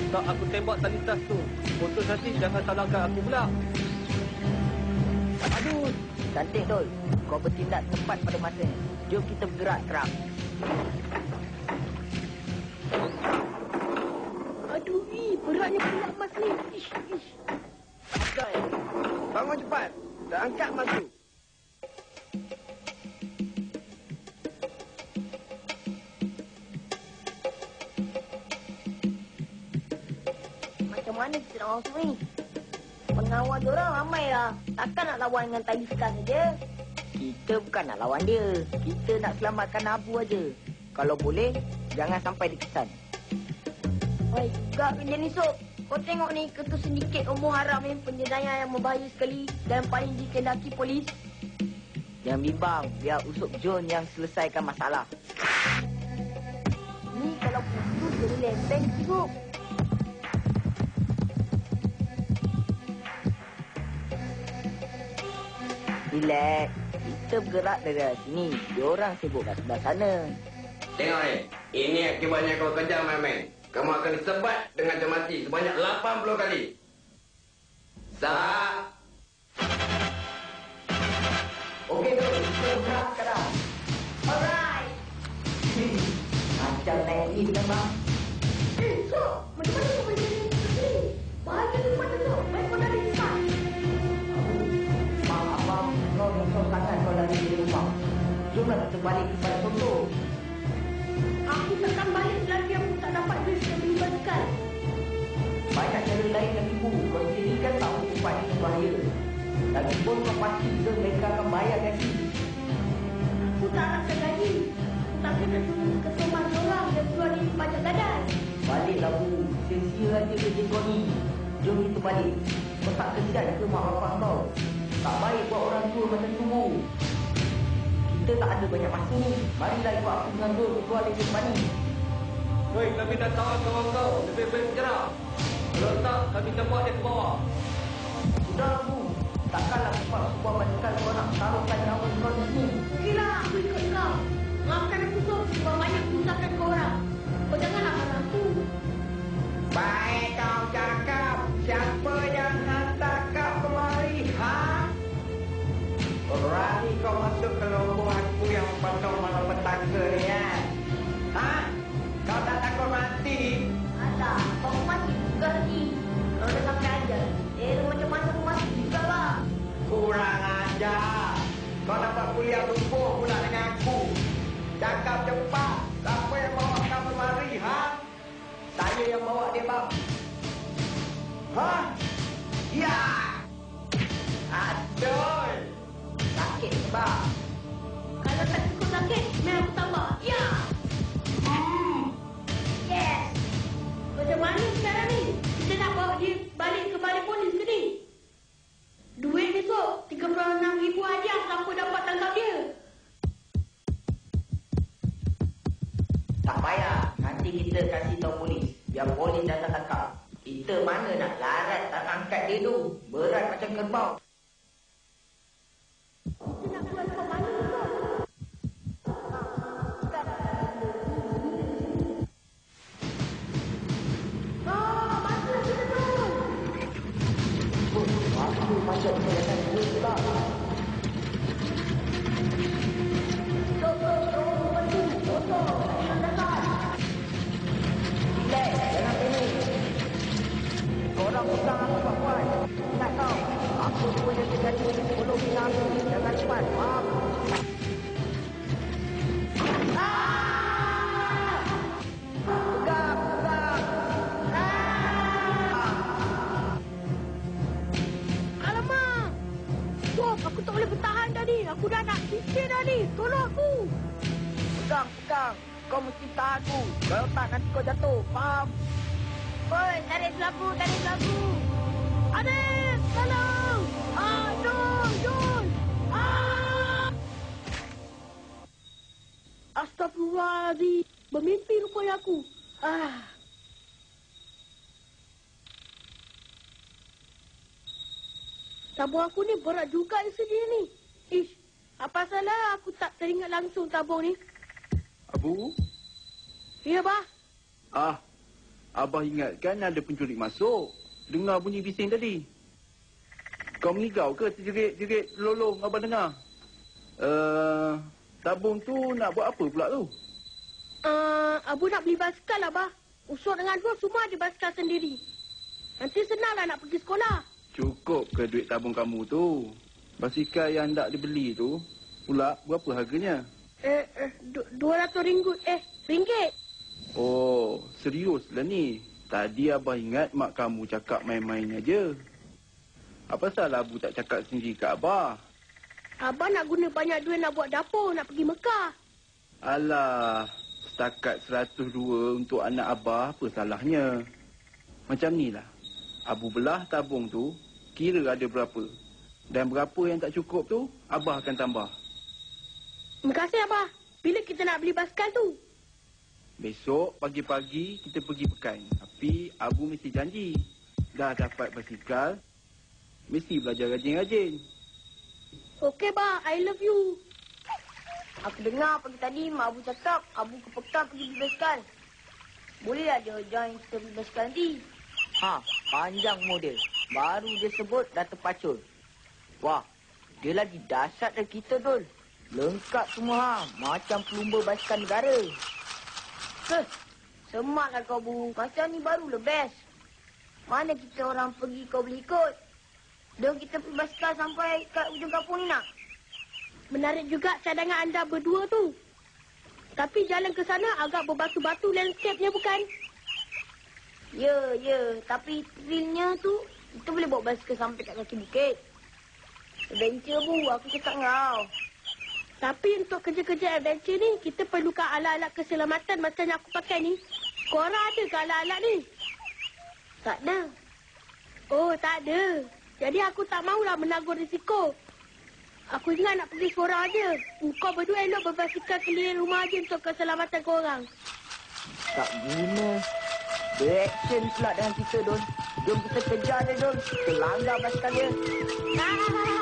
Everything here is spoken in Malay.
Tak aku tembak tali tas tu. Putus hati jangan salahkan aku pula. Aduh, cantik Dol. Kau bertindak tepat pada masanya. Jom kita bergerak sekarang. Aduh, beratnya pula mas ni. Ish. Jai, bangun cepat. Dah angkat mas tu. Macam mana kita nak masuk ni? Pengawal diorang ramai lah. Takkan nak lawan dengan Taliskan saja. Kita bukan nak lawan dia. Kita nak selamatkan Abu aja. Kalau boleh, jangan sampai dikesan. Baik juga Penjen Esok. Kau tengok ni ketua sindiket umur haram ni. Penjenayah yang berbahaya sekali dan paling dikendaki polis. Jangan bimbang, biar Usop John yang selesaikan masalah. Ni kalau putus jadi lempeng sibuk. Relax. Kita bergerak dari sini. Diorang sibuk kat sebelah sana. Tengok ni. Ini akibatnya kau kejar main-main. Kamu akan disebat dengan cermati sebanyak 80 kali. Sah. Okey, Dol. Kita bergerak sekarang. Alright. Macam naik lift kan, bang? Sok, macam mana kau boleh jadi seperti ni? Bahaya tu mata Sok. Baik kau dari depan. Mak, abang, kau risau sangat kau lari dari rumah. Jomlah kita balik kepada Toto. Aku takkan balik selagi aku tak dapat duit yang beli basikal. Banyak cara lain lagi, Bu. Kau jadikan tahu tempat ini bahaya. Lagipun kau pasti ke mereka akan bayar gaji. Aku tak nak gaji. Aku tak kena tunggu keseman orang dan keluar di pajak gadai. Baliklah, Bu. Sia-sia aja kerja kau ni. Jom kita balik. Kau tak kesian ke mak bapak kau? Tak baik buat orang tua macam tu, Bu. Kita tak ada banyak masa ni. Marilah ikut aku dengan Dol keluar dari tempat ni. Woi, kami dah tahu kawan kau. Lebih baik bergerak. Kalau tak, kami tembak dia ke bawah. Sudah, Bu. Takkanlah cepat sebuah basikal kau nak taruhkan nyawa kau di sini. Okeylah, aku ikut kau. Maafkan aku Sok sebab banyak susahkan kau orang. Kau janganlah marah aku. Baik kau cakap. Siapa yang hantar kau kemari, ha? Berani kau masuk ke lubung aku yang penuh malapetaka ni, ya? Ha? Kau tak takut mati? Ada, kau mati juga lagi. Kalau dah sampai aja, macam mana aku mati juga lah. Kurang ajar. Kau dapat kuliah lumpuh pula dengan aku. Cakap cepat. Siapa yang bawa kau kemari, ha? Saya yang bawa dia, bang. Ha? Ya! Aduh! Sakit ni, bang. Kalau tak cukup sakit, memang aku tambah. Ya! Yes! Macam mana sekarang ni? Kita nak bawa dia balik ke balai polis ke ni? Duit besok, 36,000 aja siapa dapat tangkap dia. Tak payah. Nanti kita kasih tahu polis. Biar polis datang tangkap. Kita mana nak larat tak angkat dia tu. Berat macam kerbau. Kita nak keluar ke mana besok? Masa kita tu. Aku macam kelihatan duit pula. Relax, jangan panik. Korang pegang aku kuat-kuat. Ingat tau, aku punya terjadi sebelum bina aku. Jangan cepat, faham? Pegang, pegang. Alamak! Stop, aku tak boleh bertahan dah ni. Aku dah nak sisir dah ni. Tolong aku. Pegang, pegang. Kau mesti tahan aku. Kalau tak, nanti kau jatuh. Faham? Oi, tarik selaku, tarik selaku. Adik, tolong. Jun. Astagfirullahaladzim. Bermimpi rupanya aku. Tabung aku ni berat juga sedia ni. Ish, apa salah aku tak teringat langsung tabung ni? Abu? Ya, bah. Abah ingatkan ada penculik masuk. Dengar bunyi bising tadi. Kau mengigau ke terjerit-jerit lolong Abah dengar? Tabung tu nak buat apa pula tu? Abu nak beli basikal, Abah. Usuk dengan Dul semua ada basikal sendiri. Nanti senanglah nak pergi sekolah. Cukup ke duit tabung kamu tu? Basikal yang tak dibeli tu pula berapa harganya? RM200. Oh, seriuslah ni. Tadi Abah ingat mak kamu cakap main-main aja. Apa salah Abu tak cakap sendiri kat Abah? Abah nak guna banyak duit nak buat dapur, nak pergi Mekah. Alah, setakat 102 untuk anak Abah, apa salahnya? Macam ni lah. Abu belah tabung tu, kira ada berapa. Dan berapa yang tak cukup tu, Abah akan tambah. Terima kasih, Abah. Bila kita nak beli basikal tu? Besok pagi-pagi kita pergi pekan. Tapi Abu mesti janji. Dah dapat basikal, mesti belajar rajin-rajin. Okey, Bah. I love you. Aku dengar pagi tadi mak Abu cakap Abu ke Pekan pergi beli basikal. Bolehlah dia join kita beli basikal nanti. Panjang model. Baru dia sebut dah terpacul. Wah, dia lagi dahsyat dari kita, Dul. Lengkap semua, macam pelumba basikal negara. Semaklah kau, Bu. Macam ni baru the best. Mana kita orang pergi kau boleh ikut? Jom kita pergi basikal sampai kat ujung kampung ni nak. Menarik juga cadangan anda berdua tu. Tapi jalan ke sana agak berbatu-batu landscape-nya bukan? Ya. Tapi thrillnya tu, kita boleh bawa basikal sampai kat kaki bukit. Adventure, Bu. Aku cakap kau. Tapi untuk kerja-kerja adventure ni, kita perlukan alat-alat keselamatan macam yang aku pakai ni. Korang ada ke alat-alat ni? Tak ada. Oh, tak ada. Jadi aku tak maulah menanggung risiko. Aku ingat nak pergi seorang aja. Kau berdua elok berbasikal keliling rumah aja untuk keselamatan korang. Tak guna. Direction pula dengan kita, Don. Jom kita kejar dia, Don. Kita langgar basikal dia. Kejarlah.